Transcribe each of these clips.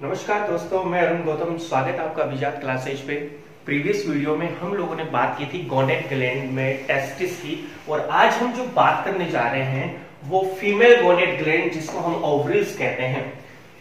नमस्कार दोस्तों, मैं अरुण गौतम। स्वागत है आपका अभिजात क्लासेज पे। प्रीवियस वीडियो में हम लोगों ने बात की थी गोनेट ग्लैंड में टेस्टिस की, और आज हम जो बात करने जा रहे हैं वो फीमेल गोनेट ग्लैंड, जिसको हम ओवरीज कहते हैं।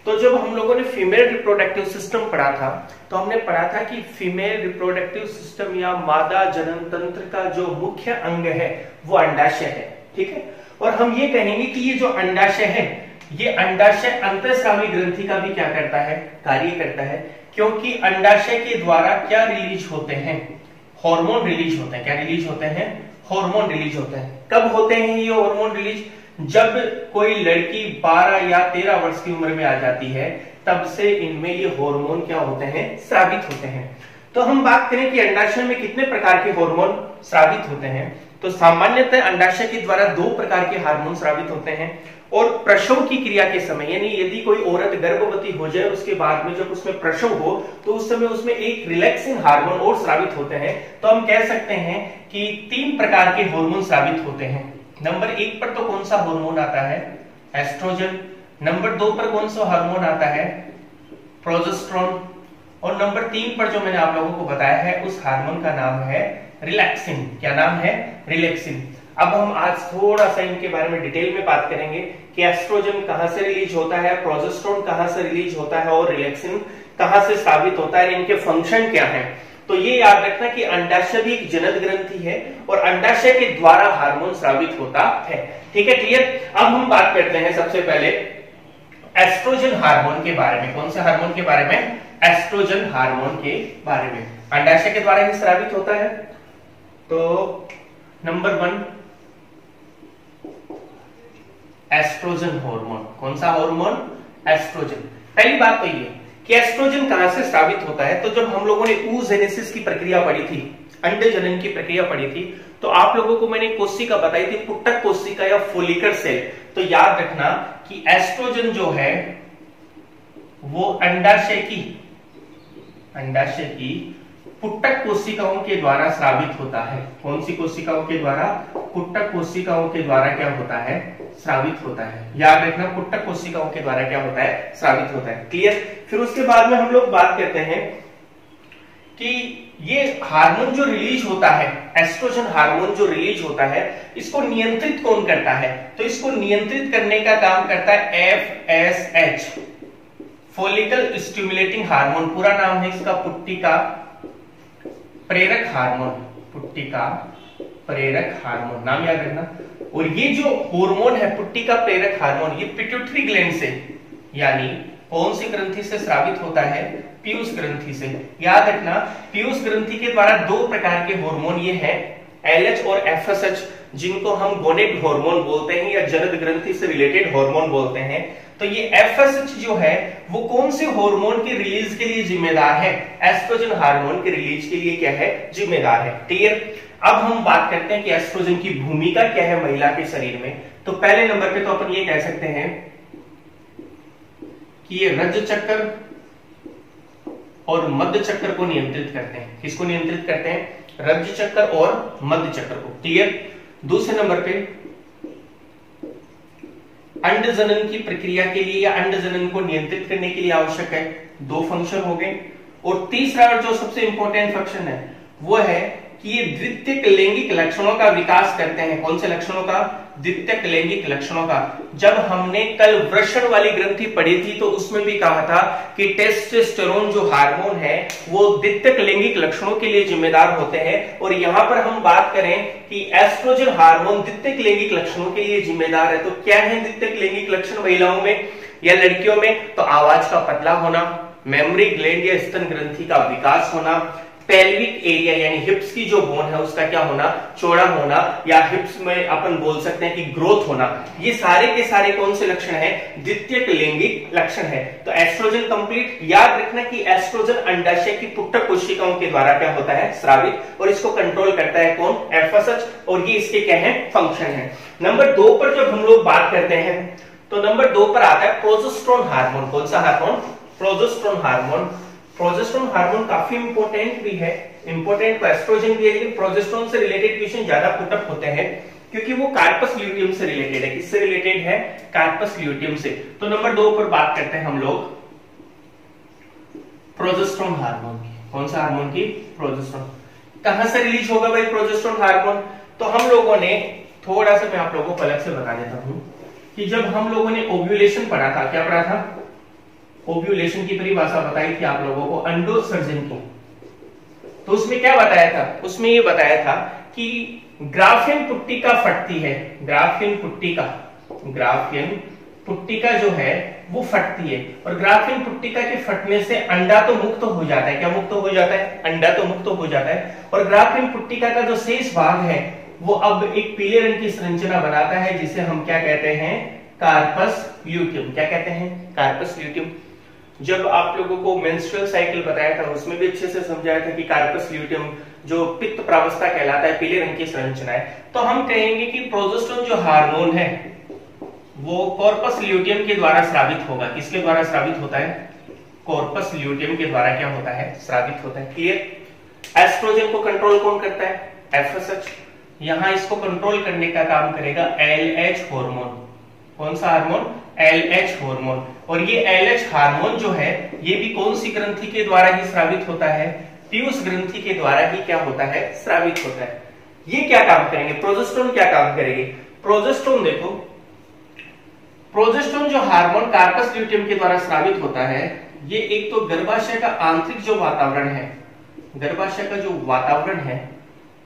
तो जब हम लोगों ने फीमेल रिप्रोडक्टिव सिस्टम पढ़ा था तो हमने पढ़ा था कि फीमेल रिप्रोडक्टिव सिस्टम या मादा जनन तंत्र का जो मुख्य अंग है वो अंडाशय है, ठीक है। और हम ये कहेंगे कि ये जो अंडाशय है, ये अंडाशय अंतःस्रावी ग्रंथि का भी क्या करता है, कार्य करता है, क्योंकि अंडाशय के द्वारा क्या रिलीज होते हैं, हार्मोन रिलीज होते हैं। क्या रिलीज होते हैं? हार्मोन रिलीज होते हैं। कब होते हैं ये हार्मोन रिलीज? जब कोई लड़की 12 या 13 वर्ष की उम्र में आ जाती है, तब से इनमें ये हार्मोन क्या होते हैं, स्रावित होते हैं। तो हम बात करें कि अंडाशय में कितने प्रकार के हार्मोन स्रावित होते हैं, तो सामान्यतः अंडाशय के द्वारा 2 प्रकार के हार्मोन स्रावित होते हैं। और प्रसव की क्रिया के समय, यानी यदि कोई औरत गर्भवती हो जाए, उसके बाद में जब उसमें प्रसव हो तो उस समय उसमें एक रिलैक्सिंग हार्मोन और स्रावित होते हैं। तो हम कह सकते हैं कि 3 प्रकार के हार्मोन स्रावित होते हैं। नंबर 1 पर तो कौन सा हार्मोन आता है? एस्ट्रोजन। नंबर 2 पर कौन सा हार्मोन आता है? प्रोजेस्टेरोन। और नंबर 3 पर जो मैंने आप लोगों को बताया है, उस हार्मोन का नाम है रिलैक्सिन। क्या नाम है? रिलैक्सिन। अब हम आज थोड़ा सा इनके बारे में डिटेल में बात करेंगे कि एस्ट्रोजन कहां से रिलीज होता है, प्रोजेस्टेरोन कहां से रिलीज होता है और रिलैक्सिन कहां से स्रावित होता है, इनके फंक्शन क्या हैं। तो ये याद रखना कि अंडाशय भी एक जनन ग्रंथि है और अंडाशय के द्वारा हार्मोन स्रावित होता है, ठीक है, क्लियर। अब हम बात करते हैं सबसे पहले एस्ट्रोजन हार्मोन के बारे में। कौन से हार्मोन के बारे में? एस्ट्रोजन हार्मोन के बारे में। अंडाशय के द्वारा ही स्रावित होता है। तो नंबर 1 एस्ट्रोजन हार्मोन। कौन सा हार्मोन? एस्ट्रोजन। पहली बात तो ये कि एस्ट्रोजन कहां से स्रावित होता है। तो जब हम लोगों ने oogenesis की प्रक्रिया पढ़ी थी, अंडे जनन की प्रक्रिया पढ़ी थी, तो आप लोगों को मैंने कोशिका बताई थी, पुट्टक कोशिका या फोलिकल सेल। तो याद रखना कि एस्ट्रोजन जो है वो अंडाशय की पुट्टक कोशिकाओं के द्वारा स्रावित होता है। कौन सी कोशिकाओं के द्वारा? पुट्टक कोशिकाओं के द्वारा क्या होता है? स्रावित होता है। याद रखना, पुट्टक कोशिकाओं के द्वारा क्या होता है? स्रावित होता है, क्लियर। फिर उसके बाद में हम लोग बात करते हैं कि ये हार्मोन जो रिलीज होता है, एस्ट्रोजन हार्मोन जो रिलीज होता है, इसको नियंत्रित कौन करता है? तो इसको नियंत्रित करने का काम करता है FSH, फोलिकल स्टिमुलेटिंग हार्मोन। पूरा नाम है इसका पुट्टिका प्रेरक हार्मोन। पुट्टिका प्रेरक हार्मोन, नाम याद रखना। और ये जो हार्मोन है पुट्टिका प्रेरक हार्मोन, ये पिट्यूटरी ग्लैंड से, यानी कौन सी ग्रंथि से स्रावित होता है? पीयूष ग्रंथि से। याद रखना, पीयूष ग्रंथि के द्वारा 2 प्रकार के हार्मोन ये हैं, LH और FSH, जिनको हम गोनेट हार्मोन बोलते हैं या जनन ग्रंथि से रिलेटेड हार्मोन बोलते हैं। तो ये FSH जो है वो कौन से हार्मोन के रिलीज के लिए जिम्मेदार है? एस्ट्रोजन हार्मोन के रिलीज के लिए क्या है? जिम्मेदार है, क्लियर। अब हम बात करते हैं कि एस्ट्रोजन की भूमिका क्या है महिला के शरीर में। तो पहले नंबर पे तो अपन ये कह सकते हैं कि ये रज चक्र और मध्य चक्र को नियंत्रित करते हैं। किसको नियंत्रित करते हैं? रज चक्र और मध्य चक्र को, क्लियर। दूसरे नंबर पे अंड जनन की प्रक्रिया के लिए या अंड जनन को नियंत्रित करने के लिए आवश्यक है 2 फंक्शन हो गए। और तीसरा और जो सबसे इंपॉर्टेंट फंक्शन है वो है कि ये द्वितीयक लैंगिक लक्षणों का विकास करते हैं। कौन से लक्षणों का? द्वितीयक लैंगिक लक्षणों का। जब हमने कल वृषण वाली ग्रंथि पढ़ी थी तो उसमें भी कहा था कि टेस्टोस्टेरोन जो हार्मोन है वो द्वितीयक लैंगिक लक्षणों के लिए जिम्मेदार होते हैं। और यहां पर हम बात करें कि एस्ट्रोजन हार्मोन द्वितीयक लैंगिक लक्षणों के लिए जिम्मेदार है। तो क्या है द्वितीयक लैंगिक लक्षण महिलाओं में या लड़कियों में? तो आवाज का पतला होना, मेमोरी ग्लैंड या स्तन ग्रंथि का विकास होना, पेल्विक एरिया यानी हिप्स की जो बोन है उसका क्या होना? चौड़ा होना, या हिप्स में अपन बोल सकते हैं कि ग्रोथ होना। ये सारे के सारे कौन से लक्षण है? द्वितीयक लैंगिक लक्षण है। तो एस्ट्रोजन कंप्लीट। याद रखना कि एस्ट्रोजन अंडाशय की पुट्टक कोशिकाओं के द्वारा क्या होता है? स्रावित। और इसको कंट्रोल करता है कौन? FSH। और ये इसके क्या है? फंक्शन है। नंबर 2 पर जब हम लोग बात करते हैं तो नंबर 2 पर आता है प्रोजेस्टेरोन हार्मोन। कौन सा hormone? Progesterone hormone. Progesterone hormone काफी इंपॉर्टेंट भी है, इंपॉर्टेंट तो एस्ट्रोजन भी है, लेकिन प्रोजेस्टेरोन से रिलेटेड क्वेश्चन ज्यादा पुटअप होते हैं क्योंकि वो कार्पस ल्यूटियम से रिलेटेड है। किससे रिलेटेड है? कार्पस ल्यूटियम से। तो नंबर 2 पर बात करते हैं हम लोग प्रोजेस्टेरोन हार्मोन की। कौन सा हार्मोन की? प्रोजेस्टेरोन। कहां से रिलीज होगा भाई प्रोजेस्टेरोन हार्मोन? तो हम लोगों ने थोड़ा सा, मैं आप लोगों को अलग से बता देता हूं कि जब हम लोगों ने ओव्यूलेशन पढ़ा था, क्या पढ़ा था? ओव्यूलेशन की परिभाषा बताई थी आप लोगों को, अंडोत्सर्जन की। तो उसमें क्या बताया था? उसमें ये बताया था कि ग्राफियन पुट्टिका फटती है, ग्राफियन पुट्टिका जो है वो फटती है, और ग्राफियन पुट्टिका के फटने से अंडा तो मुक्त हो जाता है। क्या मुक्त हो जाता है? अंडा तो मुक्त हो जाता है, और ग्राफियन पुट्टिका का जो शेष भाग है वो अब एक पीले रंग की संरचना बनाता है, जिसे हम क्या कहते हैं? Corpus luteum. क्या कहते हैं? Corpus luteum. जब आप लोगों को मेंस्ट्रुअल साइकिल बताया था उसमें भी अच्छे से समझाया था कि कार्पस ल्यूटियम जो पित्त प्रावस्था कहलाता है, पीले रंग की संरचना है। तो हम कहेंगे कि प्रोजेस्टेरोन जो हार्मोन है वो कॉर्पस ल्यूटियम के द्वारा स्रावित होगा। किसके द्वारा स्रावित होता है? कॉर्पस ल्यूटियम के द्वारा क्या होता है? स्रावित होता है। क्लियर? एस्ट्रोजन को कंट्रोल कौन करता है? एफएसएच। यहां इसको कंट्रोल करने का काम करेगा एलएच हार्मोन। कौन सा हार्मोन? LH hormone. और ये एलएच हार्मोन जो है ये भी कौन सी ग्रंथि के द्वारा ही स्रावित होता है? पीयूष ग्रंथि के द्वारा ही क्या होता है? स्रावित होता है। ये क्या काम करेंगे? प्रोजेस्टेरोन क्या काम करेंगे? प्रोजेस्टेरोन देखो, प्रोजेस्टेरोन जो हार्मोन कार्पस ल्यूटियम के द्वारा स्रावित होता है, ये एक तो गर्भाशय का आंतरिक जो वातावरण है, गर्भाशय का जो वातावरण है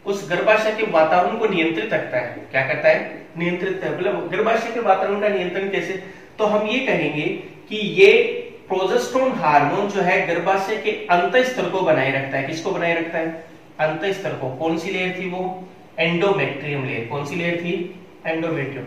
उस गर्भाशय के वातावरण को नियंत्रित रखता है। क्या करता है? नियंत्रित है। मतलब गर्भाशय के वातावरण का नियंत्रण कैसे? तो हम ये कहेंगे कि ये प्रोजेस्टेरोन हार्मोन जो है गर्भाशय के अंतःस्तर को बनाए रखता है। किसको बनाए रखता है? अंतःस्तर को। कौन सी लेयर थी वो? Endometrium layer. कौन सी लेयर थी? एंडोमेट्रियम।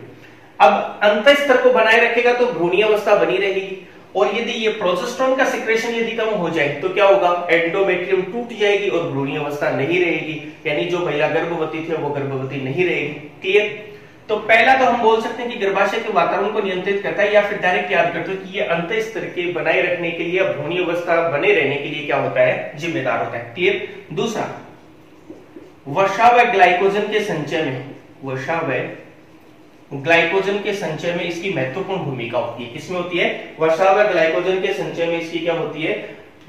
अब अंतःस्तर को बनाए रखेगा तो भ्रूणीय अवस्था बनी रहेगी, और यदि ये प्रोजेस्टेरोन का सिक्रेशन यदि कम हो जाए तो क्या होगा? एंडोमेट्रियम टूट जाएगी और भ्रूणीय अवस्था नहीं रहेगी, यानी जो महिला गर्भवती थी वो गर्भवती नहीं रहेगी। क्लियर? तो पहला तो हम बोल सकते हैं कि गर्भाशय के वातावरण को नियंत्रित करता है, या फिर डायरेक्ट याद करते हो कि ये अंतःस्तर के बनाए रखने के लिए, भ्रूणीय अवस्था बने रहने के लिए क्या होता है? जिम्मेदार होता है। क्लियर? दूसरा, वसा व ग्लाइकोजन के संचय में, वसा व ग्लाइकोजन के संचय में इसकी महत्वपूर्ण भूमिका होती है। किसमें होती है? वसा व ग्लाइकोजन के संचय में इसकी क्या होती है?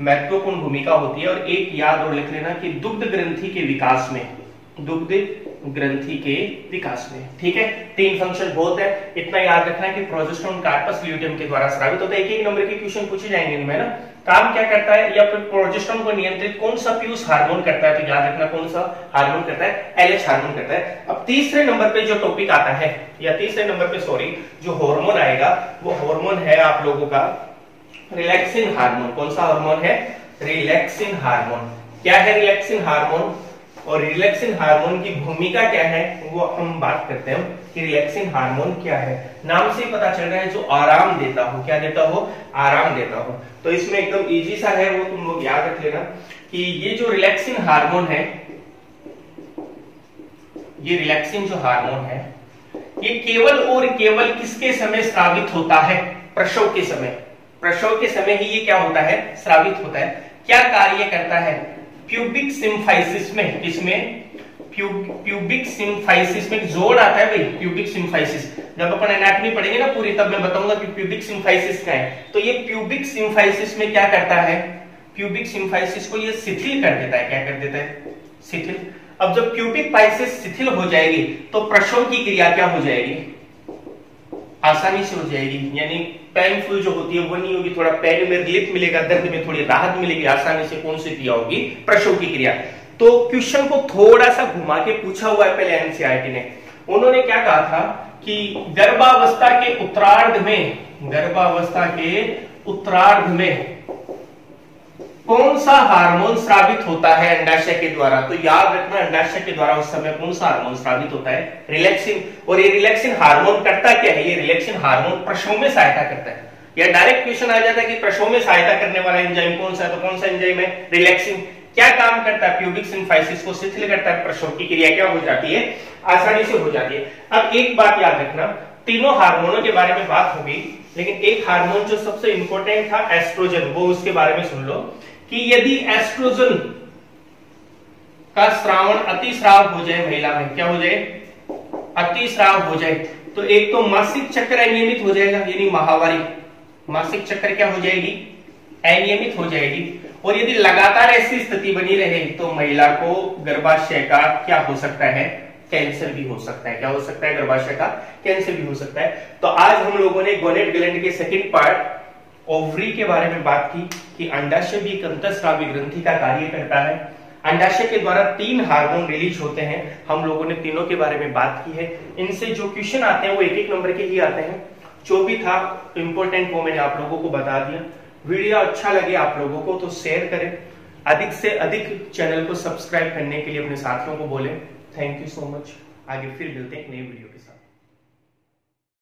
महत्वपूर्ण भूमिका होती है। और एक याद और लिख लेना कि दुग्ध ग्रंथि के विकास में, दुग्ध ग्रंथि के विकास में। ठीक है? 3 फंक्शन बहुत है, इतना याद रखना है कि प्रोजेस्टेरोन कार्पस ल्यूटियम के द्वारा स्रावित होता है। एक नंबर के क्वेश्चन पूछे जाएंगे इनमें ना, काम क्या करता है, या फिर प्रोजेस्टेरोन को नियंत्रित कौन सा पीयूष हार्मोन करता है? तो याद रखना कौन सा हार्मोन करता है? एलएच हार्मोन करता है। अब तीसरे नंबर पे जो टॉपिक आता है, या तीसरे नंबर पे सॉरी जो हार्मोन आएगा वो हार्मोन है आप लोगों का रिलैक्सिन हार्मोन। कौन सा हार्मोन है? Relaxin hormone. क्या है रिलैक्सिन हार्मोन, और रिलैक्सिन हार्मोन की भूमिका क्या है वो हम बात करते हैं कि रिलैक्सिन हार्मोन क्या है। नाम से ही पता चल रहा है जो आराम देता हो। क्या देता हो? आराम देता हो। तो इसमें एकदम इजी सा है, वो तुम लोग याद रख लेना कि ये जो रिलैक्सिन हार्मोन है, ये रिलैक्सिन जो हार्मोन है ये केवल और केवल किसके समय स्रावित होता है? प्रसव के समय। प्रसव के समय ही ये क्या होता है? स्रावित होता है। क्या कार्य करता है? प्यूबिक सिम्फाइसिस में, किसमें? प्यूबिक सिम्फाइसिस में जोड़ आता है भाई, प्यूबिक सिम्फाइसिस। जब अपन एनाटॉमी पढ़ेंगे ना पूरी, तब मैं बताऊंगा कि प्यूबिक सिम्फाइसिस क्या है। तो ये प्यूबिक सिम्फाइसिस में क्या करता है? प्यूबिक सिम्फाइसिस को ये शिथिल कर देता है। क्या कर देता है? शिथिल। अब जब प्यूबिक पाइसिस शिथिल हो जाएगी तो प्रसव की क्रिया क्या हो जाएगी? आसानी से हो जाएगी, यानी पेनफुल जो होती है वो नहीं होगी, थोड़ा पेन में रिलीफ मिलेगा, दर्द में थोड़ी राहत मिलेगी, आसानी से कौन सी क्रिया होगी? प्रसव की क्रिया। तो क्वेश्चन को थोड़ा सा घुमा के पूछा हुआ है पहले एनसीईआरटी ने। उन्होंने क्या कहा था कि गर्भावस्था के उत्तरार्ध में, गर्भावस्था के उत्तरार्ध में कौन सा हार्मोन स्रावित होता है अंडाशय के द्वारा? तो याद रखना अंडाशय के द्वारा उस समय कौन सा हार्मोन स्रावित होता है? रिलैक्सिन। और ये रिलैक्सिन हार्मोन करता क्या है? ये रिलैक्सिन हार्मोन प्रसव में सहायता करता है। या डायरेक्ट क्वेश्चन आ जाता है कि प्रसव में सहायता करने वाला एंजाइम कौन सा है? तो कौन सा एंजाइम है? रिलैक्सिन। क्या काम करता है? प्यूबिक सिम्फाइसिस को शिथिल करता है, प्रसव की क्रिया क्या हो जाती है? आसानी से हो जाती है। अब एक बात याद रखना, तीनों हार्मोनों के बारे में बात होगी, लेकिन एक हार्मोन जो सबसे इंपॉर्टेंट था एस्ट्रोजन, वो उसके बारे में सुन लो कि यदि एस्ट्रोजन का स्रावण अतिस्राव हो जाए महिला में, क्या हो जाए? अतिस्राव हो जाए, तो एक तो मासिक चक्र अनियमित हो जाएगा, यानी माहवारी, मासिक चक्र क्या हो जाएगी? अनियमित हो जाएगी। और यदि लगातार ऐसी स्थिति बनी रहे तो महिला को गर्भाशय का क्या हो सकता है, कैंसर भी हो सकता है। क्या हो सकता है, गर्भाशय का कैंसर भी हो सकता है। तो आज हम लोगों ने गोनेट ग्लैंड के सेकंड पार्ट ओवरी के बारे में बात की कि अंडाशय भी एक अंतःस्रावी ग्रंथि का कार्य करता है। अंडाशय के द्वारा 3 हार्मोन रिलीज होते हैं, हम लोगों ने तीनों के बारे में बात की है। इनसे जो क्वेश्चन आते हैं वो 1-1 नंबर के ही आते हैं। जो भी था इंपॉर्टेंट वो मैंने आप लोगों को बता दिया। वीडियो अच्छा लगे आप लोगों को तो शेयर करें, अधिक से अधिक चैनल को सब्सक्राइब करने के लिए अपने साथियों को बोलें। Thank you so much. आगे फिर मिलते हैं एक नई वीडियो के साथ।